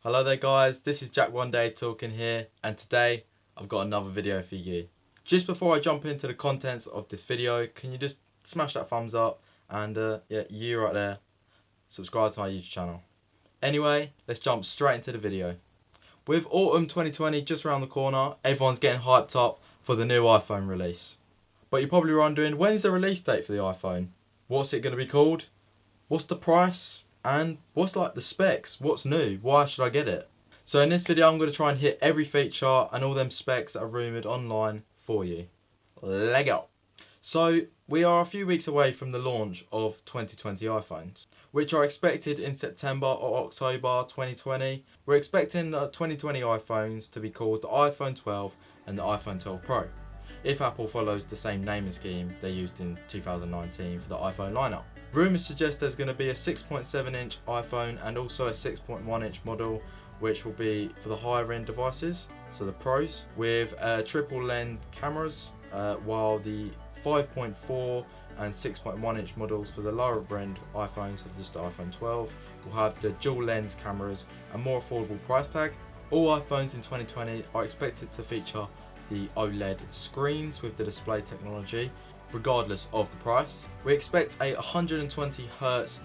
Hello there guys, this is JackOneDay talking here, and today I've got another video for you. Just before I jump into the contents of this video, can you just smash that thumbs up and yeah, you right there, subscribe to my YouTube channel. Anyway, let's jump straight into the video. With autumn 2020 just around the corner, everyone's getting hyped up for the new iPhone release. But you're probably wondering, when's the release date for the iPhone? What's it going to be called? What's the price? And what's like the specs? What's new? Why should I get it? So in this video I'm going to try and hit every feature and all them specs that are rumoured online for you. Let's go. So we are a few weeks away from the launch of 2020 iPhones, which are expected in September or October 2020. We're expecting the 2020 iPhones to be called the iPhone 12 and the iPhone 12 Pro, if Apple follows the same naming scheme they used in 2019 for the iPhone lineup. Rumours suggest there's going to be a 6.7 inch iPhone and also a 6.1 inch model, which will be for the higher end devices, so the Pros, with triple lens cameras, while the 5.4 and 6.1 inch models for the lower end iPhones, so just the iPhone 12, will have the dual lens cameras and more affordable price tag. All iPhones in 2020 are expected to feature the OLED screens with the display technology, regardless of the price. We expect a 120Hz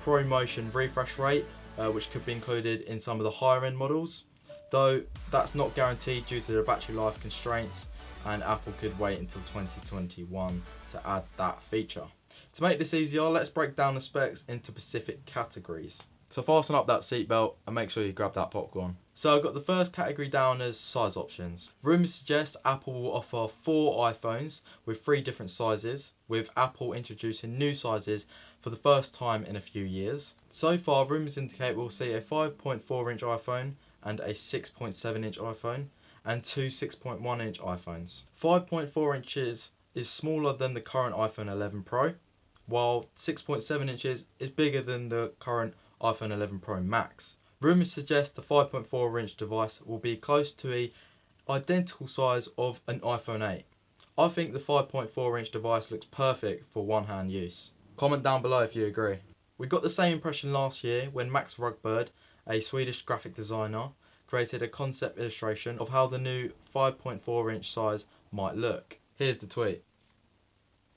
ProMotion refresh rate, which could be included in some of the higher end models, though that's not guaranteed due to the battery life constraints, and Apple could wait until 2021 to add that feature. To make this easier, let's break down the specs into specific categories. So fasten up that seatbelt and make sure you grab that popcorn. So I've got the first category down as size options. Rumours suggest Apple will offer 4 iPhones with 3 different sizes, with Apple introducing new sizes for the first time in a few years. So far, rumours indicate we'll see a 5.4 inch iPhone and a 6.7 inch iPhone and 2 6.1 inch iPhones. 5.4 inches is smaller than the current iPhone 11 Pro, while 6.7 inches is bigger than the current iPhone 11 Pro Max. Rumours suggest the 5.4 inch device will be close to an identical size of an iPhone 8. I think the 5.4 inch device looks perfect for one-hand use. Comment down below if you agree. We got the same impression last year when Max Rugbird, a Swedish graphic designer, created a concept illustration of how the new 5.4 inch size might look. Here's the tweet.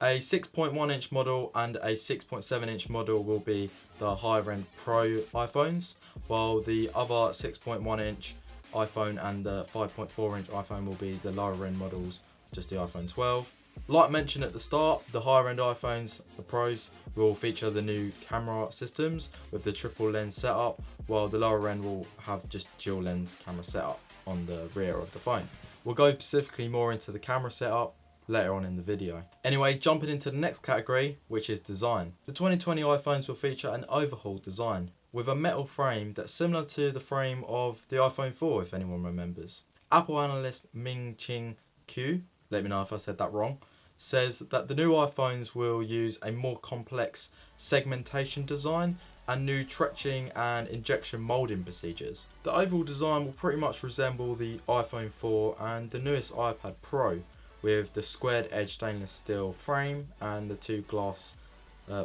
A 6.1 inch model and a 6.7 inch model will be the higher end Pro iPhones, while the other 6.1 inch iPhone and the 5.4 inch iPhone will be the lower end models, just the iPhone 12. Like mentioned at the start, the higher end iPhones, the Pros, will feature the new camera systems with the triple lens setup, while the lower end will have just dual lens camera setup on the rear of the phone. We'll go specifically more into the camera setup later on in the video. Anyway, jumping into the next category, which is design. The 2020 iPhones will feature an overhauled design with a metal frame that's similar to the frame of the iPhone 4, if anyone remembers. Apple analyst Ming-Ching Q, let me know if I said that wrong, says that the new iPhones will use a more complex segmentation design and new trenching and injection molding procedures. The overall design will pretty much resemble the iPhone 4 and the newest iPad Pro, with the squared edge stainless steel frame and the 2 glass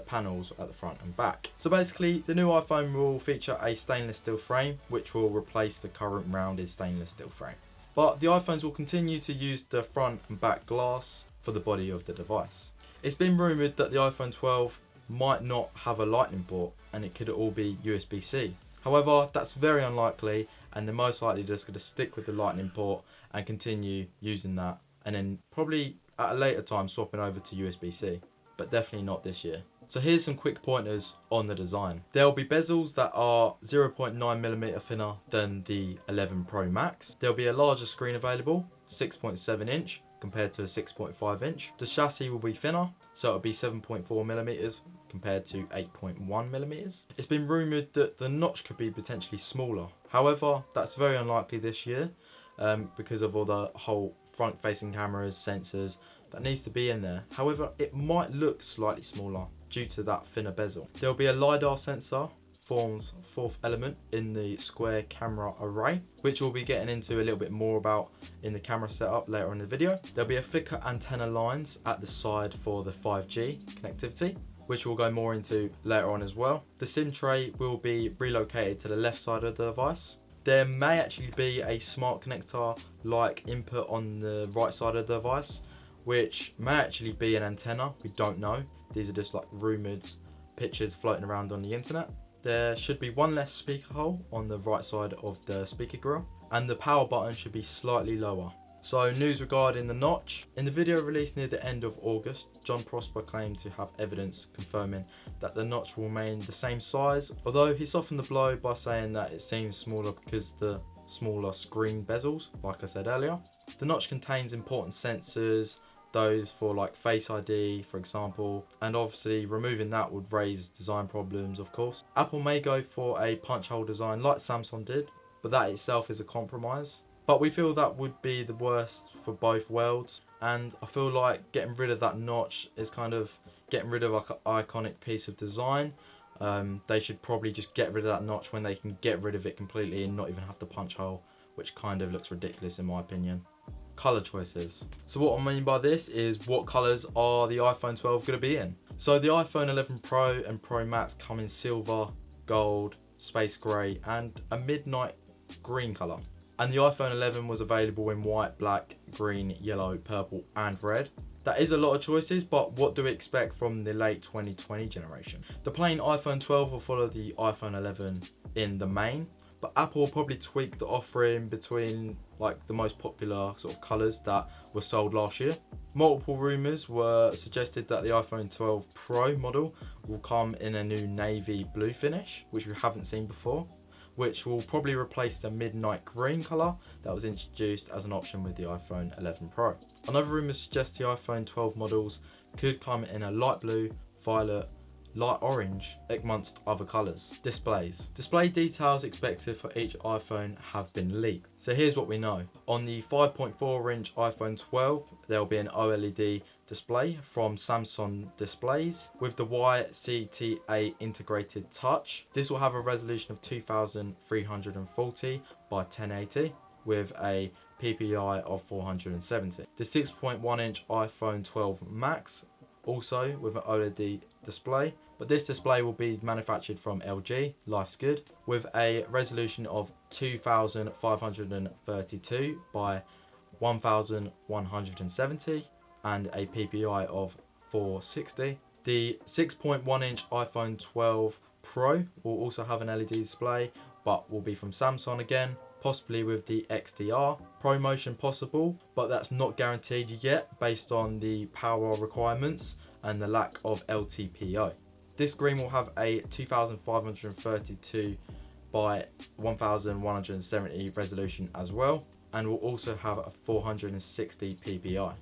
panels at the front and back. So basically, the new iPhone will feature a stainless steel frame, which will replace the current rounded stainless steel frame. But the iPhones will continue to use the front and back glass for the body of the device. It's been rumoured that the iPhone 12 might not have a lightning port and it could all be USB-C. However, that's very unlikely, and they're most likely just going to stick with the lightning port and continue using that, and then probably at a later time swapping over to USB-C, but definitely not this year. So here's some quick pointers on the design. There will be bezels that are 0.9mm thinner than the 11 Pro Max. There'll be a larger screen available, 6.7 inch compared to a 6.5 inch. The chassis will be thinner, so it'll be 7.4mm compared to 8.1mm. It's been rumoured that the notch could be potentially smaller. However, that's very unlikely this year because of all the whole front facing cameras, sensors that needs to be in there. However, it might look slightly smaller due to that thinner bezel. There'll be a LiDAR sensor, forms 4th element in the square camera array, which we'll be getting into a little bit more about in the camera setup later in the video. There'll be a thicker antenna lines at the side for the 5G connectivity, which we'll go more into later on as well. The SIM tray will be relocated to the left side of the device, There may actually be a smart connector like input on the right side of the device, which may actually be an antenna. We don't know. These are just like rumoured pictures floating around on the internet. There should be one less speaker hole on the right side of the speaker grill, and the power button should be slightly lower. So news regarding the notch. In the video released near the end of August, John Prosper claimed to have evidence confirming that the notch will remain the same size, although he softened the blow by saying that it seems smaller because the smaller screen bezels, like I said earlier. The notch contains important sensors, those for like Face ID for example, and obviously removing that would raise design problems of course. Apple may go for a punch hole design like Samsung did, but that itself is a compromise. But we feel that would be the worst for both worlds, and I feel like getting rid of that notch is kind of getting rid of like an iconic piece of design. They should probably just get rid of that notch when they can get rid of it completely and not even have the punch hole, which kind of looks ridiculous in my opinion. Colour choices. So what I mean by this is, what colours are the iPhone 12 going to be in? So the iPhone 11 Pro and Pro Max come in silver, gold, space grey and a midnight green colour. And the iPhone 11 was available in white, black, green, yellow, purple and red. That is a lot of choices, but what do we expect from the late 2020 generation? The plain iPhone 12 will follow the iPhone 11 in the main, but Apple will probably tweak the offering between like the most popular sort of colours that were sold last year. Multiple rumours were suggested that the iPhone 12 Pro model will come in a new navy blue finish, which we haven't seen before, which will probably replace the midnight green colour that was introduced as an option with the iPhone 11 Pro. Another rumour suggests the iPhone 12 models could come in a light blue, violet, light orange, amongst other colours. Displays. Display details expected for each iPhone have been leaked. So here's what we know. On the 5.4 inch iPhone 12, there will be an OLED display from Samsung Displays with the YCTA integrated touch. This will have a resolution of 2340 by 1080 with a PPI of 470. The 6.1 inch iPhone 12 Max also with an OLED display, but this display will be manufactured from LG, life's good, with a resolution of 2532 by 1170 and a PPI of 460. The 6.1 inch iPhone 12 Pro will also have an LED display, but will be from Samsung again, possibly with the XDR. ProMotion possible, but that's not guaranteed yet based on the power requirements and the lack of LTPO. This screen will have a 2532 by 1170 resolution as well, and will also have a 460 PPI.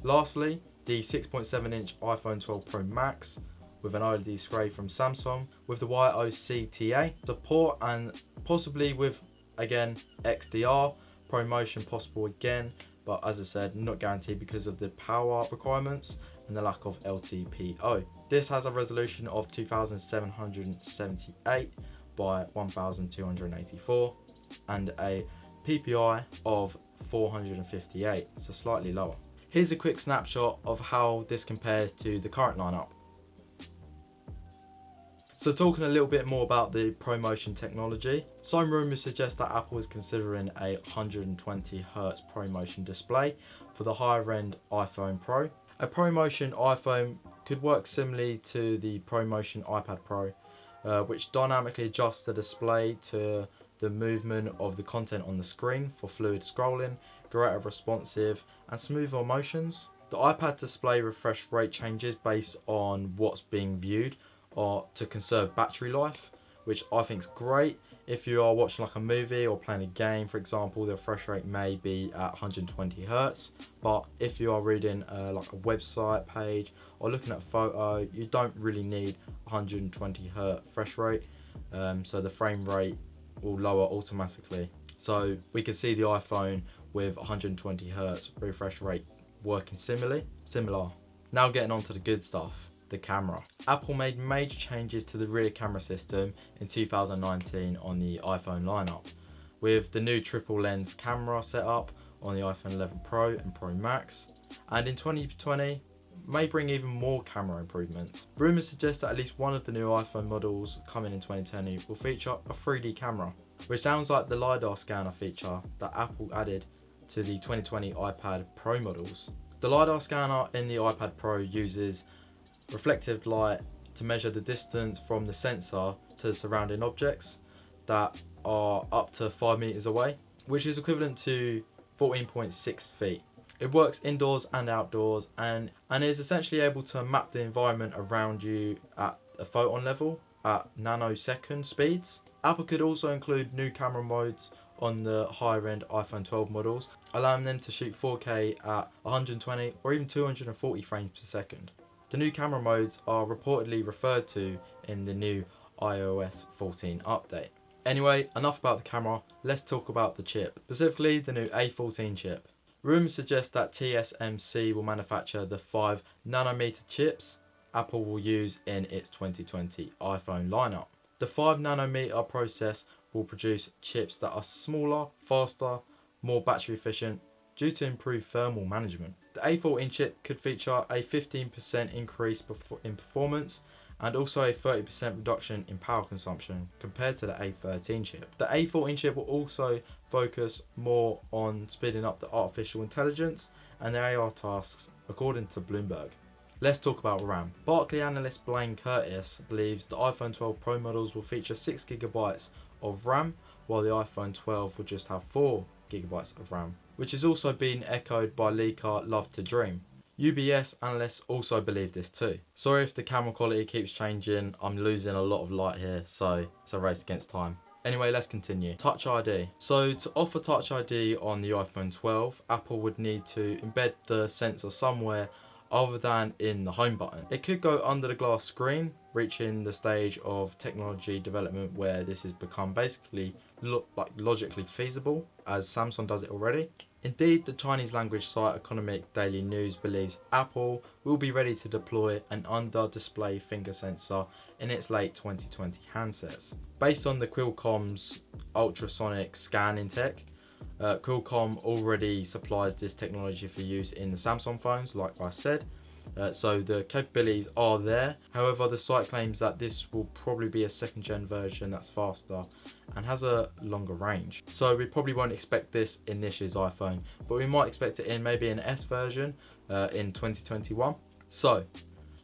Lastly, the 6.7 inch iPhone 12 Pro Max with an OLED display from Samsung with the YOCTA support, and possibly with again XDR. ProMotion possible again, but as I said, not guaranteed because of the power requirements and the lack of LTPO. This has a resolution of 2778 by 1284 and a PPI of 458, so slightly lower. Here's a quick snapshot of how this compares to the current lineup. So talking a little bit more about the ProMotion technology, some rumours suggest that Apple is considering a 120Hz ProMotion display for the higher end iPhone Pro. A ProMotion iPhone could work similarly to the ProMotion iPad Pro, which dynamically adjusts the display to the movement of the content on the screen for fluid scrolling, greater responsive and smoother motions. The iPad display refresh rate changes based on what's being viewed or to conserve battery life, which I think is great. If you are watching like a movie or playing a game, for example, the refresh rate may be at 120Hz, but if you are reading like a website page or looking at a photo, you don't really need 120Hz refresh rate, so the frame rate will lower automatically. So we can see the iPhone with 120Hz refresh rate working similar. Now getting on to the good stuff. The camera. Apple made major changes to the rear camera system in 2019 on the iPhone lineup, with the new triple lens camera setup on the iPhone 11 Pro and Pro Max, and in 2020 may bring even more camera improvements. Rumours suggest that at least one of the new iPhone models coming in 2020 will feature a 3D camera. which sounds like the LiDAR scanner feature that Apple added to the 2020 iPad Pro models. The LiDAR scanner in the iPad Pro uses reflective light to measure the distance from the sensor to the surrounding objects that are up to 5 meters away, which is equivalent to 14.6 feet. It works indoors and outdoors and is essentially able to map the environment around you at a photon level at nanosecond speeds. Apple could also include new camera modes on the higher end iPhone 12 models, allowing them to shoot 4K at 120 or even 240 frames per second. The new camera modes are reportedly referred to in the new iOS 14 update. Anyway, enough about the camera, let's talk about the chip, specifically the new A14 chip. Rumours suggest that TSMC will manufacture the 5 nanometer chips Apple will use in its 2020 iPhone lineup. The 5 nanometer process will produce chips that are smaller, faster, more battery efficient due to improved thermal management. The A14 chip could feature a 15% increase in performance and also a 30% reduction in power consumption compared to the A13 chip. The A14 chip will also focus more on speeding up the artificial intelligence and the AI tasks, according to Bloomberg. Let's talk about RAM. Barclay analyst Blaine Curtis believes the iPhone 12 Pro models will feature 6GB of RAM, while the iPhone 12 will just have 4GB of RAM, which is also being echoed by leaker Love to Dream. UBS analysts also believe this too. Sorry if the camera quality keeps changing, I'm losing a lot of light here, so it's a race against time. Anyway, let's continue. Touch ID. So to offer Touch ID on the iPhone 12, Apple would need to embed the sensor somewhere other than in the home button. It could go under the glass screen, reaching the stage of technology development where this has become basically logically feasible, as Samsung does it already. Indeed, the Chinese language site Economic Daily News believes Apple will be ready to deploy an under-display finger sensor in its late 2020 handsets. Based on the Qualcomm's ultrasonic scanning tech, Qualcomm already supplies this technology for use in the Samsung phones, like I said. So the capabilities are there. However, the site claims that this will probably be a second gen version that's faster and has a longer range. So we probably won't expect this in this year's iPhone, but we might expect it in maybe an S version in 2021. So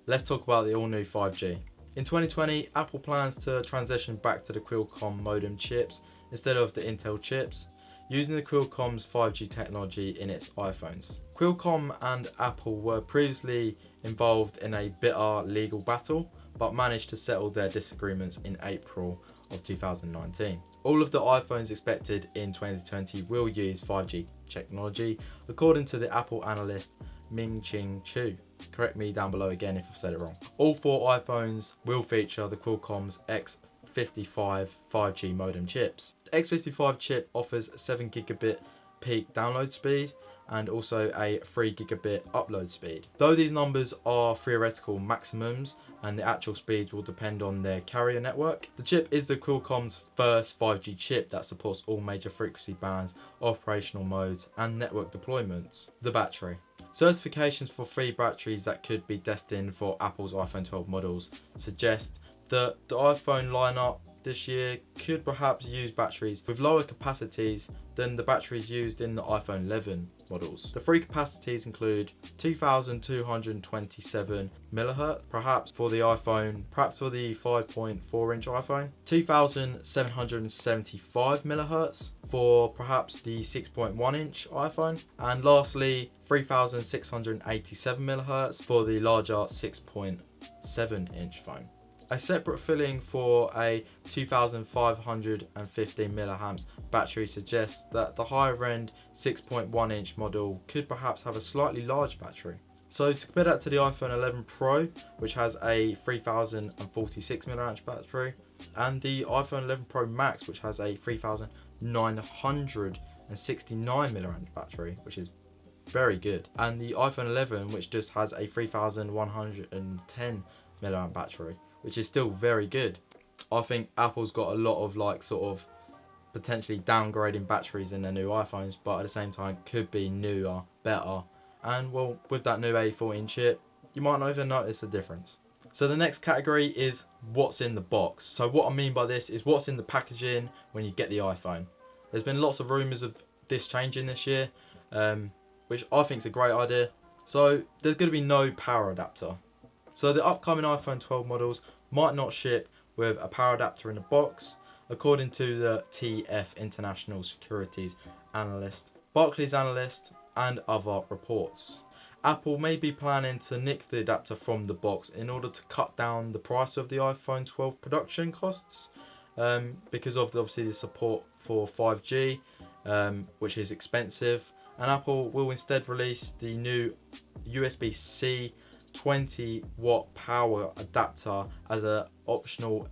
let's talk about the all new 5G. In 2020, Apple plans to transition back to the Qualcomm modem chips instead of the Intel chips, using the Qualcomm's 5G technology in its iPhones. Qualcomm and Apple were previously involved in a bitter legal battle, but managed to settle their disagreements in April of 2019. All of the iPhones expected in 2020 will use 5G technology, according to the Apple analyst Ming-Ching Chu. Correct me down below again if I've said it wrong. All 4 iPhones will feature the Qualcomm's X55 5G modem chips. The X55 chip offers 7 gigabit peak download speed and also a 3 gigabit upload speed. Though these numbers are theoretical maximums and the actual speeds will depend on their carrier network, the chip is the Qualcomm's first 5G chip that supports all major frequency bands, operational modes and network deployments. The battery. Certifications for 3 batteries that could be destined for Apple's iPhone 12 models suggest that the iPhone lineup this year could perhaps use batteries with lower capacities than the batteries used in the iPhone 11 models. The 3 capacities include 2227 mAh, perhaps for the iPhone, perhaps for the 5.4 inch iPhone, 2775 mAh for perhaps the 6.1 inch iPhone, and lastly 3687 mAh for the larger 6.7 inch phone. A separate filling for a 2515 mAh battery suggests that the higher end 6.1 inch model could perhaps have a slightly larger battery. So to compare that to the iPhone 11 Pro, which has a 3046 mAh battery, and the iPhone 11 Pro Max, which has a 3969 mAh battery, which is very good, and the iPhone 11, which just has a 3110 mAh battery, which is still very good. I think Apple's got a lot of potentially downgrading batteries in their new iPhones, but at the same time could be newer, better. And well, with that new A14 chip, you might not even notice a difference. So the next category is what's in the box. So what I mean by this is what's in the packaging when you get the iPhone. There's been lots of rumours of this changing this year, which I think is a great idea. So there's going to be no power adapter. So the upcoming iPhone 12 models might not ship with a power adapter in the box, according to the TF International Securities Analyst, Barclays Analyst, and other reports. Apple may be planning to nick the adapter from the box in order to cut down the price of the iPhone 12 production costs, because of obviously the support for 5G, which is expensive. And Apple will instead release the new USB-C 20-watt power adapter as an optional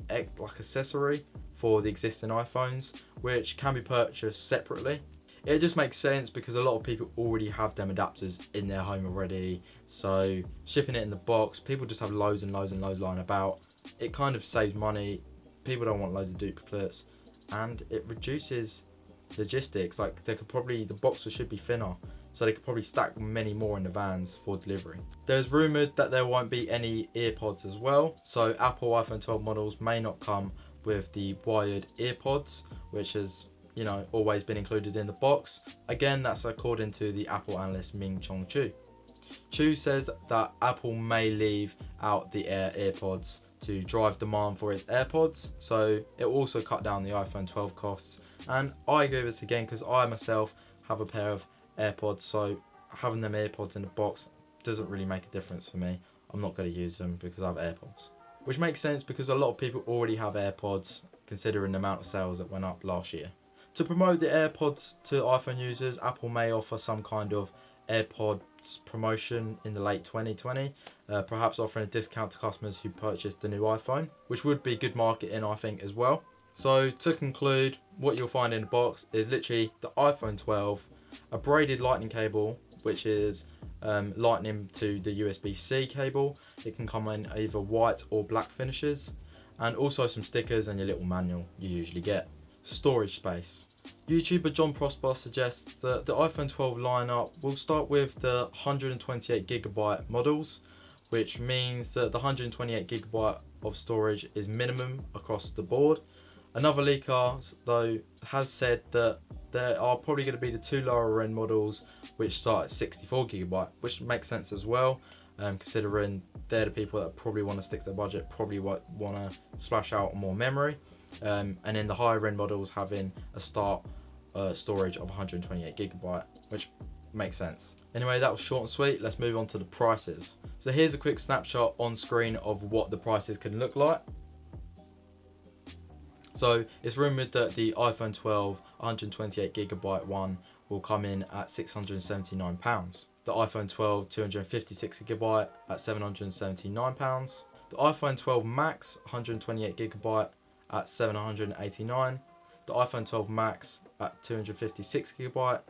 accessory for the existing iPhones, which can be purchased separately. It just makes sense because a lot of people already have them adapters in their home already, so shipping it in the box, people just have loads and loads and loads lying about. It kind of saves money, people don't want loads of duplicates, and it reduces logistics. Like the boxes should be thinner, so they could probably stack many more in the vans for delivery. There's rumoured that there won't be any earpods as well, so Apple iPhone 12 models may not come with the wired earpods, which has always been included in the box. Again, that's according to the Apple analyst Ming-Chong Chu. Chu says that Apple may leave out the earpods to drive demand for its AirPods, so it will also cut down the iPhone 12 costs. And I agree with this again because I myself have a pair of AirPods, so having them AirPods in the box doesn't really make a difference for me. I'm not going to use them because I have AirPods, which makes sense because a lot of people already have AirPods considering the amount of sales that went up last year. To promote the AirPods to iPhone users, Apple may offer some kind of AirPods promotion in the late 2020, perhaps offering a discount to customers who purchased the new iPhone, which would be good marketing, I think, as well. So to conclude, what you'll find in the box is literally the iPhone 12, a braided lightning cable, which is lightning to the USB-C cable. It can come in either white or black finishes, and also some stickers and your little manual you usually get. Storage space. YouTuber John Prosper suggests that the iPhone 12 lineup will start with the 128GB models, which means that the 128GB of storage is minimum across the board. Another leaker, though, has said that there are probably going to be the two lower end models which start at 64GB, which makes sense as well, considering they're the people that probably want to stick to their budget, probably want to splash out on more memory. And in the higher end models having a start storage of 128GB, which makes sense. Anyway, that was short and sweet. Let's move on to the prices. So here's a quick snapshot on screen of what the prices can look like. So it's rumoured that the iPhone 12 128GB one will come in at £679. The iPhone 12 256GB at £779. The iPhone 12 Max 128GB at £789. The iPhone 12 Max at 256GB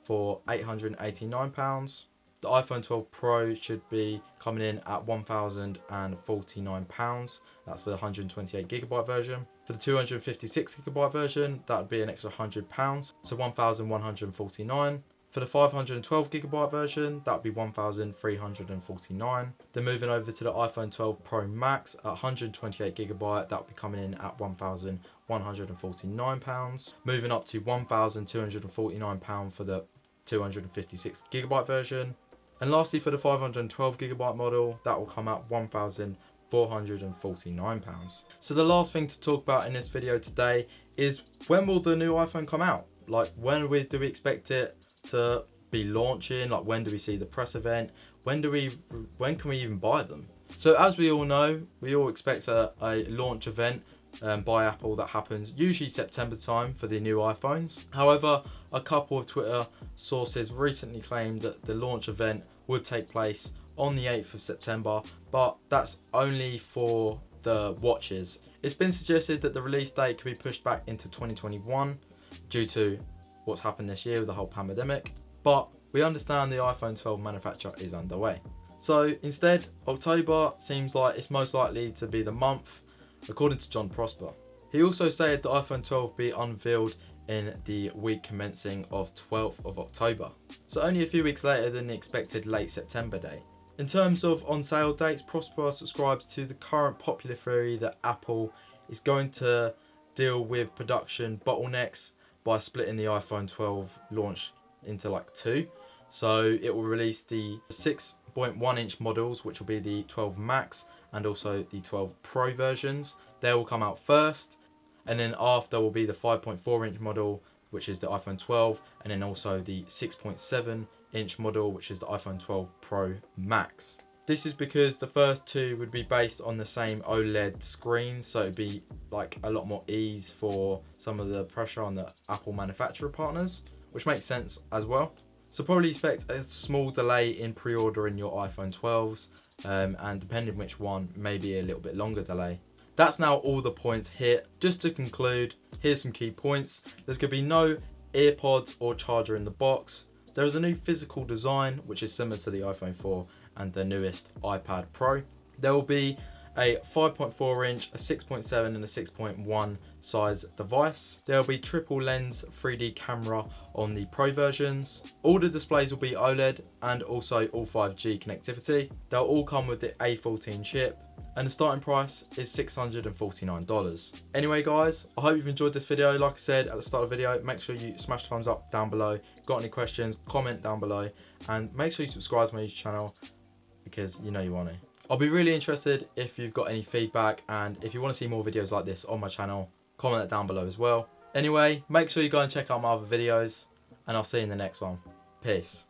for £889. The iPhone 12 Pro should be coming in at £1,049. That's for the 128GB version. For the 256GB version, that would be an extra £100, so £1,149. For the 512GB version, that would be £1,349. Then moving over to the iPhone 12 Pro Max at 128GB, that would be coming in at £1,149. Moving up to £1,249 for the 256GB version. And lastly, for the 512GB model, that will come out £1,449. So the last thing to talk about in this video today is when will the new iPhone come out? Like when do we expect it to be launching? Like when do we see the press event? When can we even buy them? So as we all know, we all expect a launch event by Apple that happens usually September time for the new iPhones. However, a couple of Twitter sources recently claimed that the launch event would take place on the 8th of September, but that's only for the watches. It's been suggested that the release date could be pushed back into 2021 due to what's happened this year with the whole pandemic, but we understand the iPhone 12 manufacture is underway. So instead, October seems like it's most likely to be the month, according to John Prosper. He also said the iPhone 12 be unveiled in the week commencing of 12th of October. So only a few weeks later than the expected late September day. In terms of on sale dates, Prosper subscribes to the current popular theory that Apple is going to deal with production bottlenecks by splitting the iPhone 12 launch into like two. So it will release the 6.1 inch models, which will be the 12 Max and also the 12 Pro versions. They will come out first, and then after will be the 5.4 inch model, which is the iPhone 12, and then also the 6.7 inch model, which is the iPhone 12 Pro Max. This is because the first two would be based on the same OLED screen, so it'd be like a lot more ease for some of the pressure on the Apple manufacturer partners, which makes sense as well. So probably expect a small delay in pre-ordering your iPhone 12s, and depending on which one, maybe a little bit longer delay. That's now all the points hit. Just to conclude, here's some key points. There's going to be no earpods or charger in the box. There is a new physical design, which is similar to the iPhone 4 and the newest iPad Pro. There will be a 5.4 inch, a 6.7 and a 6.1 size device. There will be triple lens 3D camera on the Pro versions. All the displays will be OLED and also all 5G connectivity. They'll all come with the A14 chip, and the starting price is $649. Anyway guys, I hope you've enjoyed this video. Like I said at the start of the video, make sure you smash the thumbs up down below. Got any questions, comment down below, and make sure you subscribe to my YouTube channel because you know you want to. I'll be really interested if you've got any feedback, and if you want to see more videos like this on my channel, comment it down below as well. Anyway, make sure you go and check out my other videos, and I'll see you in the next one. Peace.